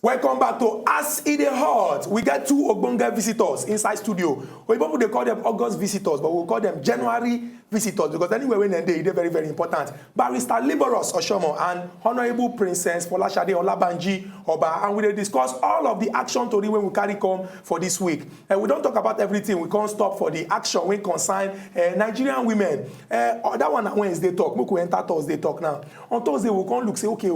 Welcome back to As It Dey Hot. We get two ogbonge visitors inside studio. People they call them August visitors, but we'll call them January visitors because anywhere when they're very, very important. Barrister Liberous Oshomo and Honorable Princess Folashade Olabanji Oba, and we will discuss all of the action to when we carry come for this week. And we don't talk about everything. We can't stop for the action when concern Nigerian women. That one on Wednesday talk. We could enter Thursday talk now. On Thursday we can't look say okay.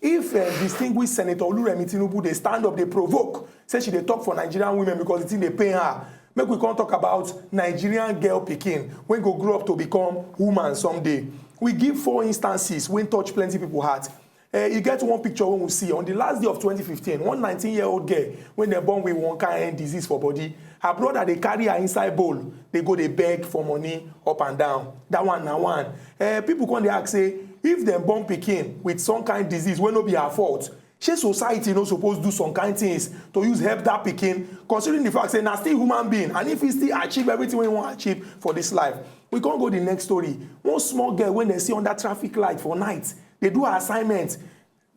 If distinguished Senator Oluremi Tinubu, they stand up, they provoke, say she they talk for Nigerian women because it's in they pay her. Make we can't talk about Nigerian girl picking when go grow up to become woman someday. We give 4 instances when touch plenty people heart. You get one picture when we see on the last day of 2015, one 19-year-old girl when they're born with one kind of disease for body. Her brother they carry her inside bowl. They go they beg for money up and down. That one now one. People come they ask say. If them born pikin with some kind of disease will not be her fault, she society no supposed to do some kind of things to use help that pikin, considering the fact say na still human being, and if he still achieve everything we want to achieve for this life. We can't go the next story. One small girl when they see on that traffic light for night, they do her assignment.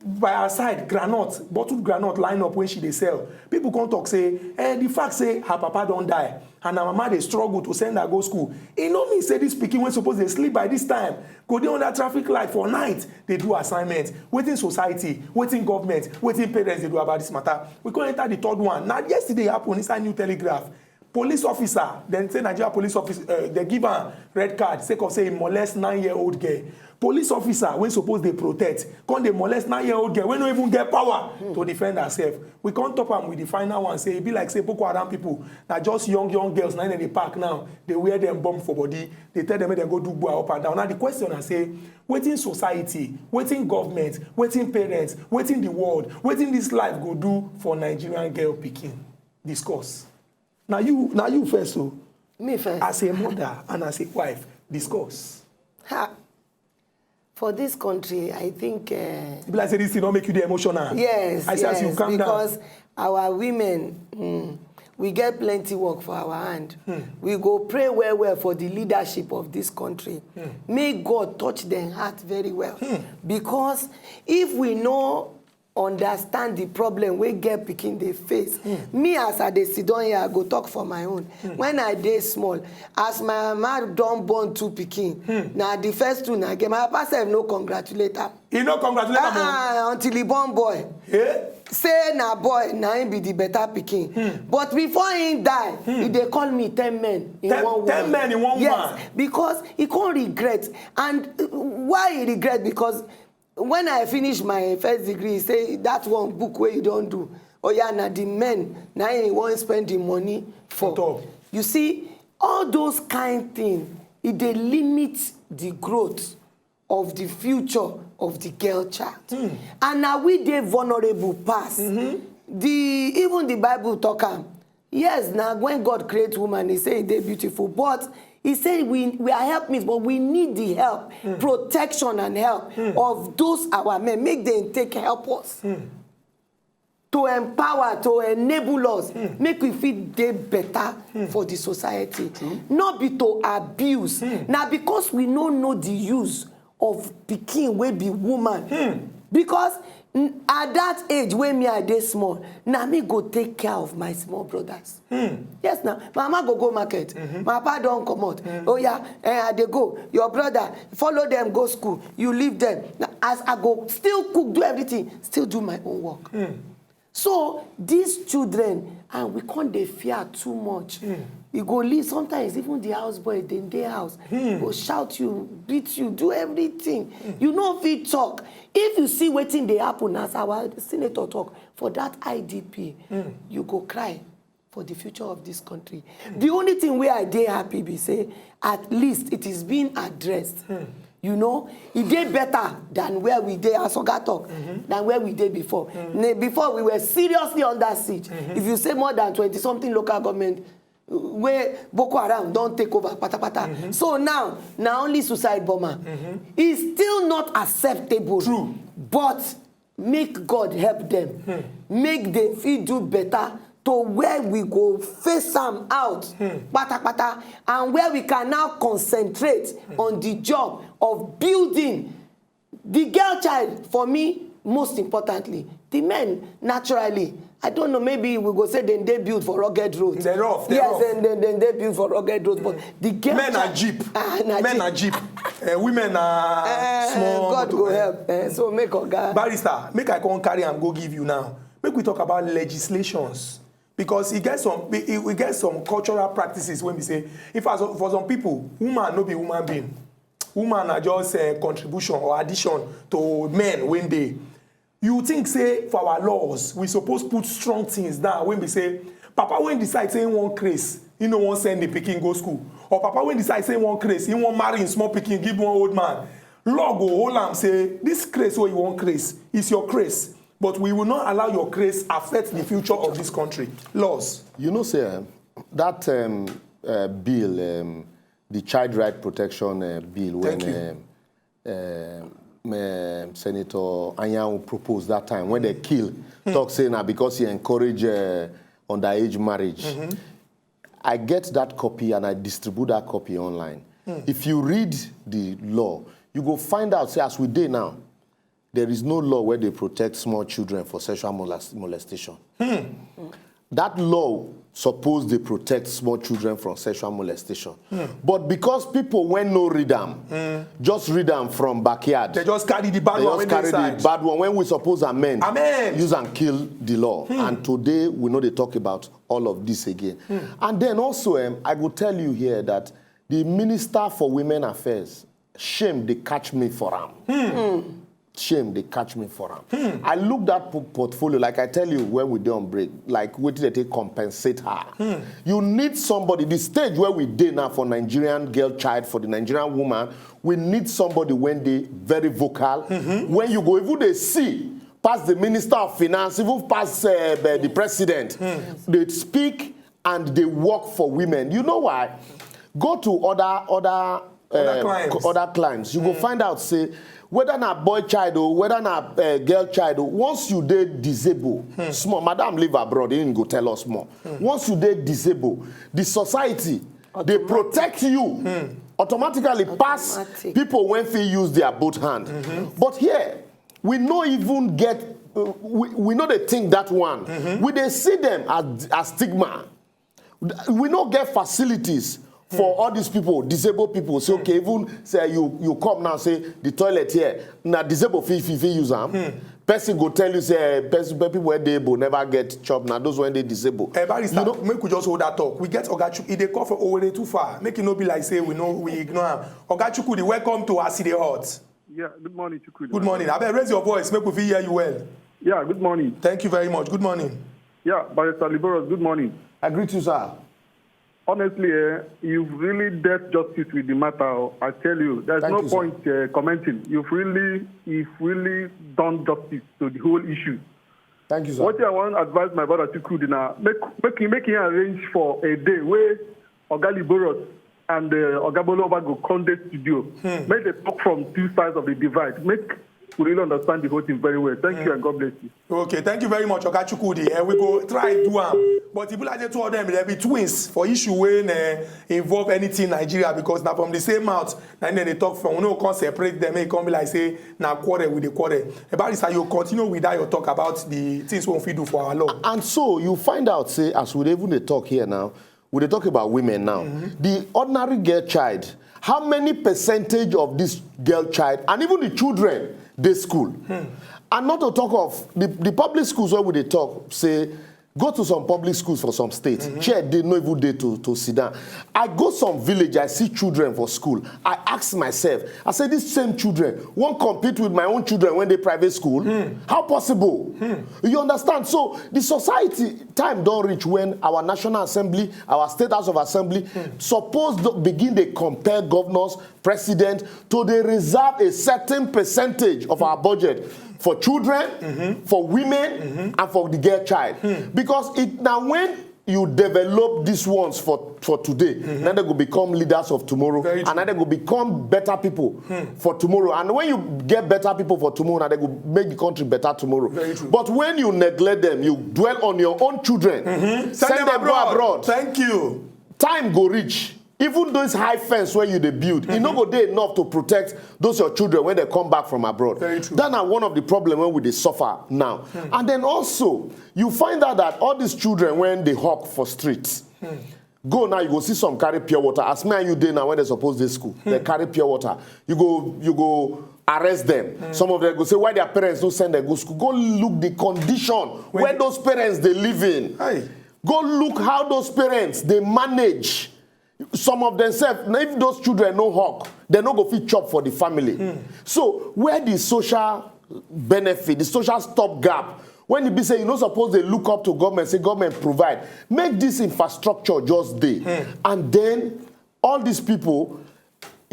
By her side, bottled granite line up when she they sell. People come talk say, the fact say her papa don't die and her mama they struggle to send her go school. It no mean say this pikin when suppose they sleep by this time. Go down on that traffic light for night, they do assignment. Waiting society, waiting government, waiting parents they do about this matter. We can enter the third one. Now yesterday happened inside New Telegraph. Police officer, then say Nigeria police officer, they give her red card, sake of say molest 9-year-old girl. Police officer, when suppose they protect, can't they molest 9-year-old girl, when don't even get power to defend herself. We can't top them with the final one, say, it be like, say, Boko Haram people, now just young girls, now in the park now, they wear them bomb for body, they tell them they go do boy up and down. Now the question I say, waiting society, waiting government, waiting parents, waiting the world, waiting this life go do for Nigerian girl picking. Discuss. Now you first, so. Me first. As a mother and as a wife, discuss. For this country, I think... People like say this thing don't make you the emotional. Yes, I say as you calm because down. our women, we get plenty work for our hand. We go pray well for the leadership of this country. May God touch their heart very well. Because if we know... understand the problem wey girl pikin dey face. Me as I dey sit down here, I go talk for my own. When I dey small, as my mama don born 2 pikin, na the first 2 na girl. My papa sef no congratulate am. He no congratulate am until he born boy. Say na boy, na him be the better pikin. But before he die, he dey call me 10 men in one woman. 10 men in one woman. Yes, because he can't regret. And why he regret? Because when I finish my first degree, he say that one book where you don't do. Oh yeah, now the men, now he won't spend the money for. You see, all those kind things, they limit the growth of the future of the girl child. And now we they vulnerable pass. Even the Bible talk am. Yes, now when God creates woman, he say they beautiful, but he said we are helpmates, but we need the help, protection and help of those our men. Make them help us. To empower, to enable us. Make we feel they better for the society. Not be to abuse. Now because we don't know the use of pikin wey be woman. Because at that age when me I dey small, now me go take care of my small brothers. Yes, now mama go market. My papa don't come out. Oh yeah, they go. Your brother follow them go school. You leave them. Now, as I go, still cook, do everything, still do my own work. So these children, and we can't they fear too much. You go leave sometimes even the houseboy in their house go shout you, beat you, do everything. You know if you talk. If you see waiting they happen as our senator talk for that IDP, you go cry for the future of this country. The only thing where I dey happy be say at least it is being addressed. You know, it did better than where we did as Oga talk, than where we did before. Before we were seriously under siege. If you say more than 20-something local government where Boko Haram don't take over pata. So now only suicide bomber. It's still not acceptable. True. But make God help them. Make them feel do better to where we go face them out, pata, and where we can now concentrate on the job of building the girl child. For me, most importantly, the men naturally, I don't know, maybe we go say then they build for rugged roads. They're rough. Yes, and then they build for rugged roads. But the girl men are jeep. Men are jeep. Women are small. God go help. So make Oga. Barrister, make I come carry and go give you now. Make we talk about legislations. Because we get some cultural practices when we say, if for some people, woman no be human being. Woman are just a contribution or addition to men when they. You think, say, for our laws, we suppose put strong things down when we say, Papa when decide say he want craze, he no want send the pikin go school. Or Papa when decide say he want craze, he want marry in small pikin, give one old man. Law go hold am say, this craze where you want craze is your craze. But we will not allow your craze affect the future of this country. Laws. You know, sir, that bill, the Child Right Protection Bill, when Senator Anyanwu proposed that time, when they kill, talk saying that because he encouraged underage marriage. I get that copy and I distribute that copy online. If you read the law, you go find out, say, as we do now, there is no law where they protect small children for sexual molestation. That law suppose they protect small children from sexual molestation. But because people when no read them, just read them from backyard. They just carry the bad one when carry they the bad one when we suppose amend. Amen. Use and kill the law. And today we know they talk about all of this again. And then also, I will tell you here that the Minister for Women Affairs, shame they catch me for him. Shame they catch me for them. I looked at portfolio, like I tell you when we do on break, like what did they compensate her? You need somebody, the stage where we did now for Nigerian girl child, for the Nigerian woman, we need somebody when they very vocal. When you go, even they see, past the Minister of Finance, even past the President, they speak and they work for women. You know why? Go to other clients. You go find out, say, whether na boy child or whether na girl child, once you dey disabled, small, madam live abroad, they didn't go tell us more. Once you dey disabled, the society, they protect you. Automatically pass people when they use their both hand. But here, we no even get, we know they think that one. We they see them as stigma. We no get facilities for all these people, disabled people. Say, okay, even say you come now, say the toilet here, now disabled if you use them. Person go tell you, say, people where they able never get chop, now those when they disabled. Barrister, make we just hold that talk. We get Ogachuku, if they call for Owere too far, make it not be like say we ignore him. Ogachuku, welcome to Aside Hot. Yeah, good morning, Chukwudi. Good morning. I better raise your voice, make we hear you well. Yeah, good morning. Thank you very much. Good morning. Yeah, Barrister Liberos, good morning. I greet you, sir. Honestly, you've really dealt justice with the matter. I tell you, there's Thank no you, point commenting. You've really done justice to the whole issue. Thank you, sir. What I want to advise my brother Chukwudi now, make him arrange for a day where Oga Liberos and Oga Bolova go come to the studio. Make they talk from two sides of the divide. Make we really understand the whole thing very well. Thank you and God bless you. Okay, thank you very much, Ogachukwudi. We go try to do them. But people like the two of them, they'll be twins for issue when involve anything in Nigeria because now from the same mouth, and then they talk from, we no can't separate them, it can't be like say, now quarrel with the quarrel. Barrister, you continue with that, you talk about the things we do for our law. And so you find out, say, as we even they talk here now, we they talk about women now. The ordinary girl child, how many percentage of this girl child, and even the children, they school? And not to talk of the public schools where we they talk, say, go to some public schools for some states. Chair, they no even day to sit down. I go some village, I see children for school. I ask myself, I say, these same children won't compete with my own children when they private school. How possible? You understand? So the society time don't reach when our National Assembly, our State House of Assembly, supposed to begin to compare governors, president, to they reserve a certain percentage of our budget for children, for women, and for the girl child. Because it now when you develop these ones for today, then they will become leaders of tomorrow, and then they will become better people for tomorrow. And when you get better people for tomorrow, now they will make the country better tomorrow. But when you neglect them, you dwell on your own children, send them go abroad. Thank you. Time go reach. even those high fence where you dey build, e no go dey enough to protect those your children when they come back from abroad. Very true. That na one of the problem when we dey suffer now. And then also, you find out that all these children when they hawk for streets, go now, you go see some carry pure water. As me and you dey now when they suppose dey school, they carry pure water. You go arrest them. Some of them go say, why their parents don't send them go school? Go look the condition where those parents they live in. Aye. Go look how those parents they manage. Some of themselves, if those children no hawk, they no go fit chop for the family. So where the social benefit, the social stopgap, when you be say you no suppose they look up to government, say government provide, make this infrastructure just there, and then all these people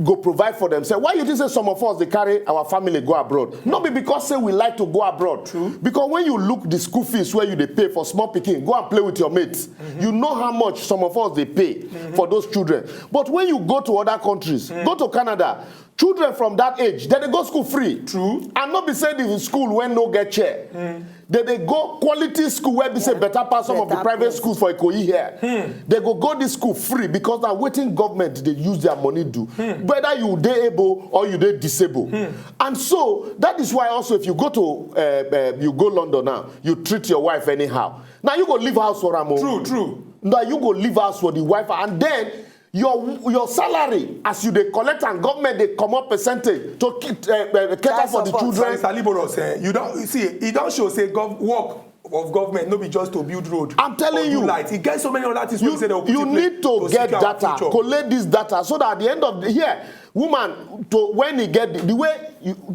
go provide for themselves. Why you think say some of us they carry our family go abroad? Not be because say we like to go abroad. True. Because when you look the school fees where you they pay for small pikin, go and play with your mates. You know how much some of us they pay for those children. But when you go to other countries, go to Canada, children from that age, then they go school free. True. And not be saying in school when no get chair. They go quality school where be say better pass some of the Better private place. schools for Ikoyi here. They go this school free because now waiting government they use their money do. Whether you they able or you they disabled. And so that is why also if you go to you go London now, you treat your wife anyhow. Now you go leave house for Ramo. True. Now you go leave house for the wife and then your salary as you they collect and government they come up percentage to cater for the support. children. Mr. Liboros, you don't see it don't show say work of government no be just to build road. I'm telling or do you. light. It gets so many other things. You, say they will put you in place need to get secure our data, future. collect this data, so that at the end of the year, woman, to when he get the way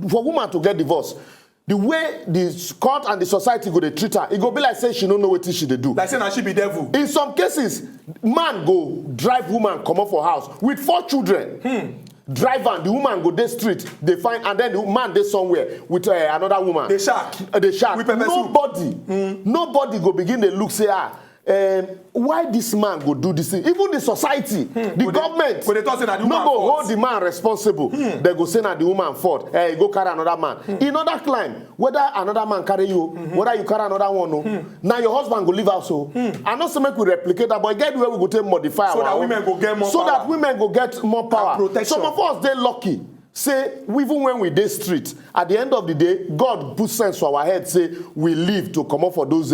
for woman to get divorced, the way the court and the society go they treat her, it go be like say she don't know what she they do. Like saying she be devil. In some cases, man go drive woman come up for house with 4 children. Drive and the woman go dey street, they find, and then the man dey somewhere with another woman. They shark. They shark. With pepper soup. Nobody go begin dey look say why this man go do this thing? Even the society, the government, go dey talk say na the woman no go fault. hold the man responsible. They go say na the woman fault. Go carry another man. In other climb, whether another man carry you, whether you carry another one, no. Now your husband go leave house. So I not say make we replicate that, but get where we go take modify So our that own. women go get more So power. that women go get more power. And protection. Some of us they lucky. Say even when we dey street, at the end of the day, God put sense for our head. Say we live to come up for those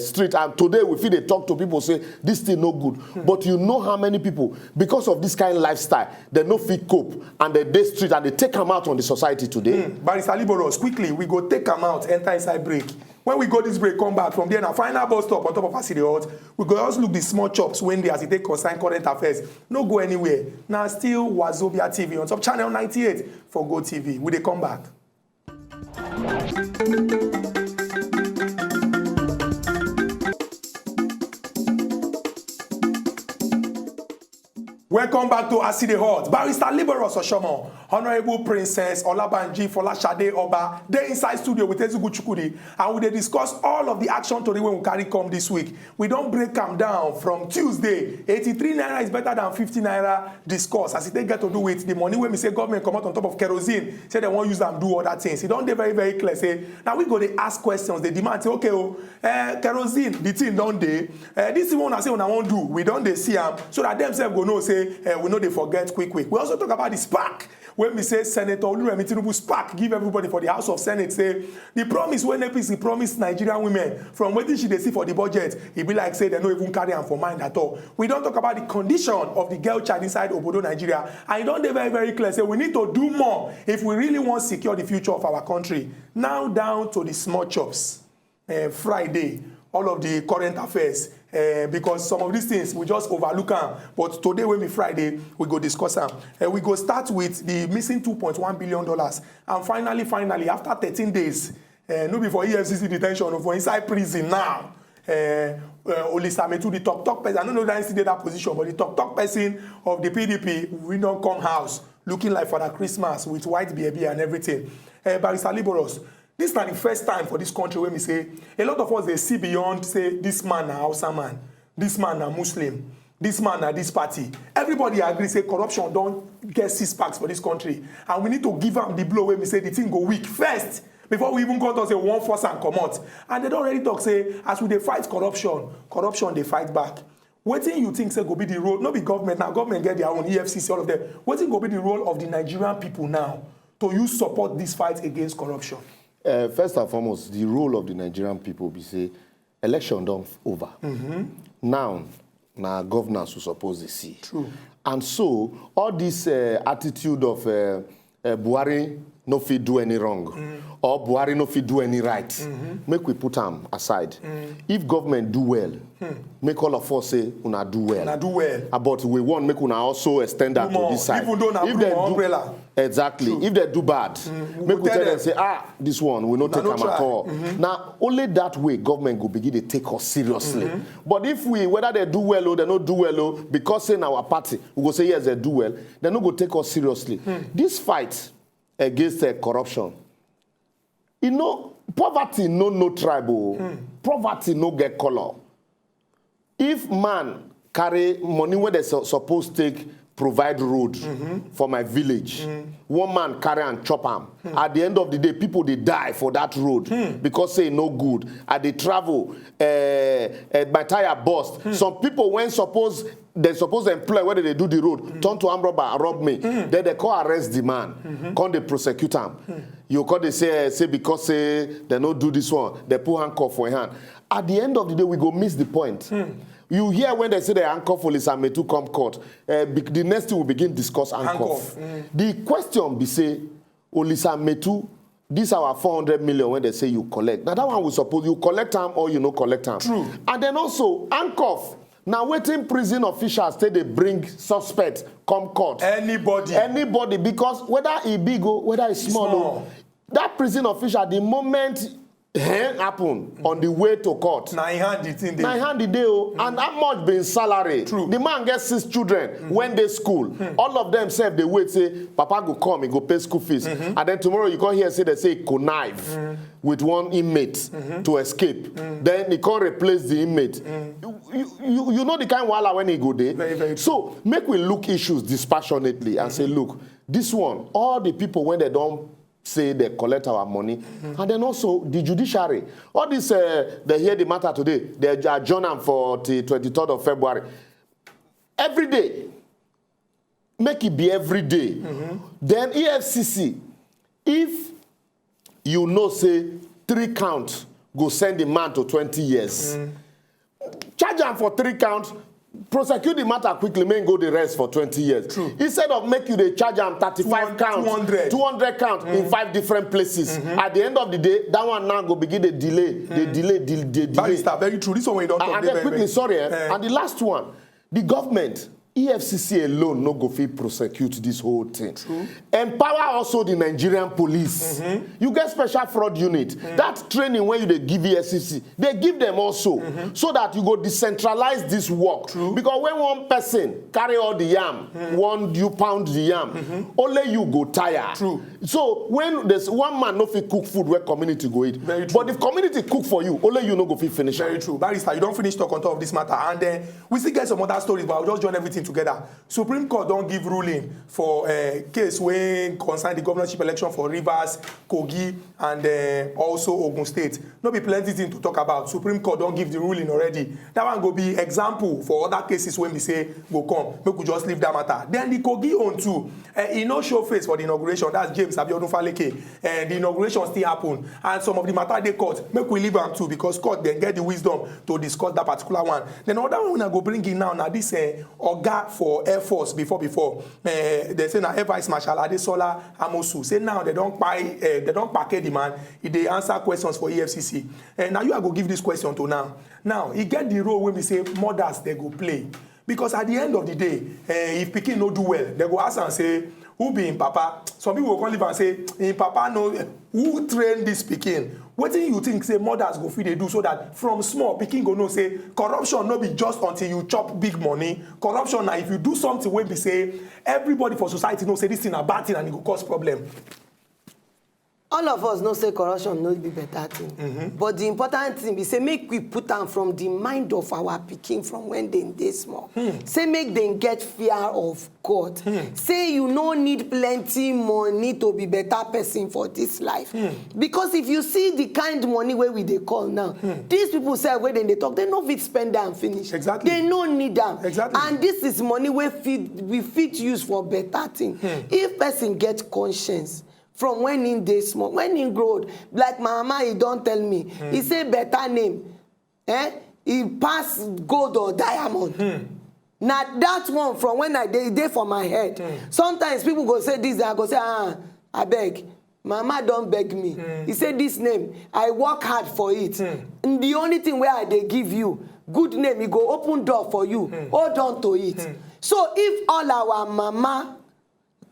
street, and today we feel they talk to people say this thing no good. But you know how many people because of this kind of lifestyle they no fit cope and they dey street and they take them out on the society today. Barrister Liboros, quickly, we go take them out, enter inside break. When we go this break, come back from there, now final bus stop on top of Aside Hot, we go just look the small chops when they as it take concern current affairs. No go anywhere. Now still Wazobia TV on top channel 98 for Go TV. We dey come back. Welcome back to Aside Hot. Barrister Liboros Oshomo, Honorable Princess Olabanji Folashade Oba, they inside studio with Ezugu Chukudi, and we dey discuss all of the action to the way we carry come this week. We don't break them down from Tuesday. 83 naira is better than 50 naira discuss. As it get to do with the money when we say government come out on top of kerosene, say they won't use them do other things. It don't dey very, very clear. Say now we go they ask questions, they demand say, okay, kerosene, the thing don't they? This one I say when I won't do, we don't they see them so that themselves go know say we know they forget quick. We also talk about the spark. When we say Senator Oluremi Tinubu spark, give everybody for the House of Senate, say the promise when APC promised Nigerian women from what she they see for the budget, it be like say they don't even carry them for mind at all. We don't talk about the condition of the girl child inside Obodo, Nigeria, and it don't dey very, very clear. Say we need to do more if we really want to secure the future of our country. Now down to the small chops. Friday, all of the current affairs. Because some of these things we just overlook them. But today when we Friday, we go discuss them. We go start with the missing $2.1 billion. And finally, after 13 days, no before EFCC detention, for inside prison now. Olisa Metu, the talk person, I don't know that he did that position, but the talk person of the PDP, we don't come house, looking like Father Christmas with white baby and everything. Barrister Liboros, this is not the first time for this country when we say a lot of us they see beyond say this man na Hausa man, this man na Muslim, this man na this party. Everybody agree say corruption don't get 6 packs for this country, and we need to give them the blow when we say the thing go weak first before we even come to say one force and come out. And they don't already talk say as we dey fight corruption, corruption they fight back. wetin you think say go be the role, no be government now, government get their own, EFCC, all of them. Wetin go be the role of the Nigerian people now to use support this fight against corruption? First and foremost, the role of the Nigerian people be say, election done over. Now governance will suppose to see. True. And so, all this attitude of Buhari no fit do any wrong, or Buhari no fit do any right, make we put them aside. If government do well, make all of us say, una do well. Una do well. But we want make una also extend that to this side. Even though na blue or umbrella. Exactly. True. If they do bad, make we tell them, say, this one, we not take them at all. Now, only that way government will begin to take us seriously. But if whether they do well or they not do well, because in our party, we go say, yes, they do well, they not go take us seriously. This fight against corruption, poverty no tribal, poverty no get color. If man carry money where they supposed to take provide road for my village, one man carry and chop am. At the end of the day, people they die for that road because say no good. And they travel, my tire burst. Some people when they suppose employ whether they do the road, turn to arm robber and rob me. Then they call arrest the man, come they prosecute him. You call they say because they don't do this one, they put handcuff for hand. At the end of the day, we go miss the point. You hear when they say the handcuff for Olisa Metu come court, the next thing we begin discuss handcuff. The question be say, Olisa Metu, this our 400 million when they say you collect. Now that one we suppose you collect them or you no collect them. True. And then also handcuff. Now waiting prison officials say they bring suspect come court. Anybody, because whether he big or whether it's small. That prison official, the moment happen on the way to court. Now he hand it in there. Now he hand it there, and how much being salary? True. The man gets 6 children when they school. All of them say they wait, say, Papa go come, he go pay school fees. And then tomorrow you come here say they say he connive with one inmate to escape. Then he can't replace the inmate. You know the kind of wahala when he go there. Very, very true. So make we look issues dispassionately and say, look, this one, all the people when they don't say they collect our money. And then also the judiciary. All this, they hear the matter today. They adjourn them for the 23rd of February. Every day. Make it be every day. Then EFCC, if you know, say, 3 counts, go send the man to 20 years. Charge him for 3 counts, prosecute the matter quickly, may go the rest for 20 years. True. Instead of make you the charge am 35 counts, 200 counts in 5 different places. At the end of the day, that one now go begin the delay. Delay. Barrister, very true. This one we don't talk. And then quickly, sorry, and the last one, the government, EFCC alone no go fit prosecute this whole thing. True. Empower also the Nigerian police. You get special fraud unit. That training when you they give EFCC, they give them also so that you go decentralize this work. True. Because when one person carry all the yam, you pound the yam, only you go tire. True. So when there's one man no fit cook food where community go eat. Very true. But if community cook for you, only you no go fit finish. Very true. Barrister, you don't finish talk on top of this matter. And then we still get some other stories, but I'll just join everything together. Supreme Court don't give ruling for a case when concern the governorship election for Rivers, Kogi, and also Ogun State. No be plenty thing to talk about. Supreme Court don't give the ruling already. That one go be example for other cases when we say go come. Make we just leave that matter. Then the Kogi on too. He no show face for the inauguration. That's James Abiodun Faleke. The inauguration still happen. And some of the matter they court. Make we leave them too because court then get the wisdom to discuss that particular one. Then other one I go bring in now this Oga for Air Force before they say now Air Vice Marshal Adesola Amosu say now they don't package the man if they answer questions for EFCC. Now you are go give this question to now he get the role when we say mothers they go play because at the end of the day if pikin no do well they go ask and say who be in papa. Some people will call live and say in papa no who train this pikin. What do you think say mothers go fit they do so that from small pikin go know say corruption no be just until you chop big money. Corruption now if you do something wey be say everybody for society know say this thing a bad thing and it go cause problem. all of us know say corruption no be better thing. But the important thing be say make we put am from the mind of our pikin from when dem dey small. Say make dem get fear of God. Say you no need plenty money to be better person for this life. Because if you see the kind money wey we dey call now, these people sef wey dem dey talk, dem no fit spend am finish. Exactly. They no need am. Exactly. And this is money wey we fit use for better thing. If person get conscience from when in dey small, when in grow, like my mama, he don tell me, he say better name, he pass gold or diamond. Na that one from when I dey for my head. Sometimes people go say this, I go say, abeg, mama don beg me. He say this name, I work hard for it. And the only thing where I dey give you, good name, e go open door for you. Hold on to it. So if all our mama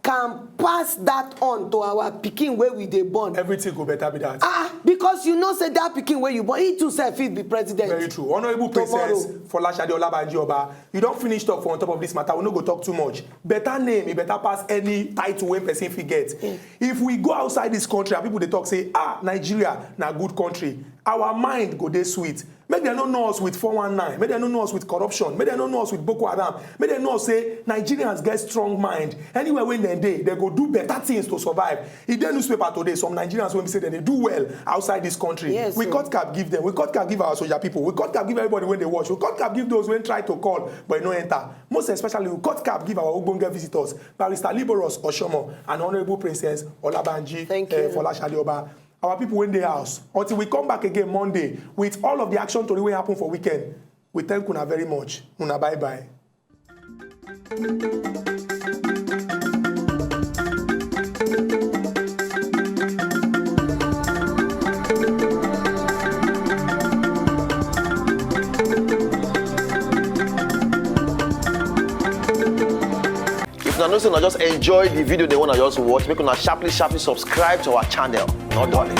can pass that on to our pikin wey we dey born, everything go better be that. Because you know say that pikin wey you born, he too sef fit be president. Very true. Honorable Princess Folashade Olabanji Oba, you don finish talk for on top of this matter. We no go talk too much. Better name, e better pass any title wey person fit get. If we go outside this country and people dey talk say, Nigeria na good country, our mind go dey sweet. Make dem no know us with 419, make dem no know us with corruption, make dem no know us with Boko Haram, make dem know say Nigerians get strong mind. Anywhere when dem dey, they go do better things to survive. E dey newspaper today, some Nigerians wey be say dem dey do well outside this country. Yes, we cut cap give them, we cut cap give our soldier people, we cut cap give everybody when they watch, we cut cap give those when try to call but no enter. Most especially we cut cap give our ogbonge visitors, Barrister Liberous Oshomo and Honorable Princess Olabanji Folashade Oba. Our people in the house. Until we come back again Monday with all of the action to the way happen for weekend. We thank Una very much. Una bye bye. If you know, so just enjoy the video they want to just watch, make una sharply subscribe to our channel. Not darling.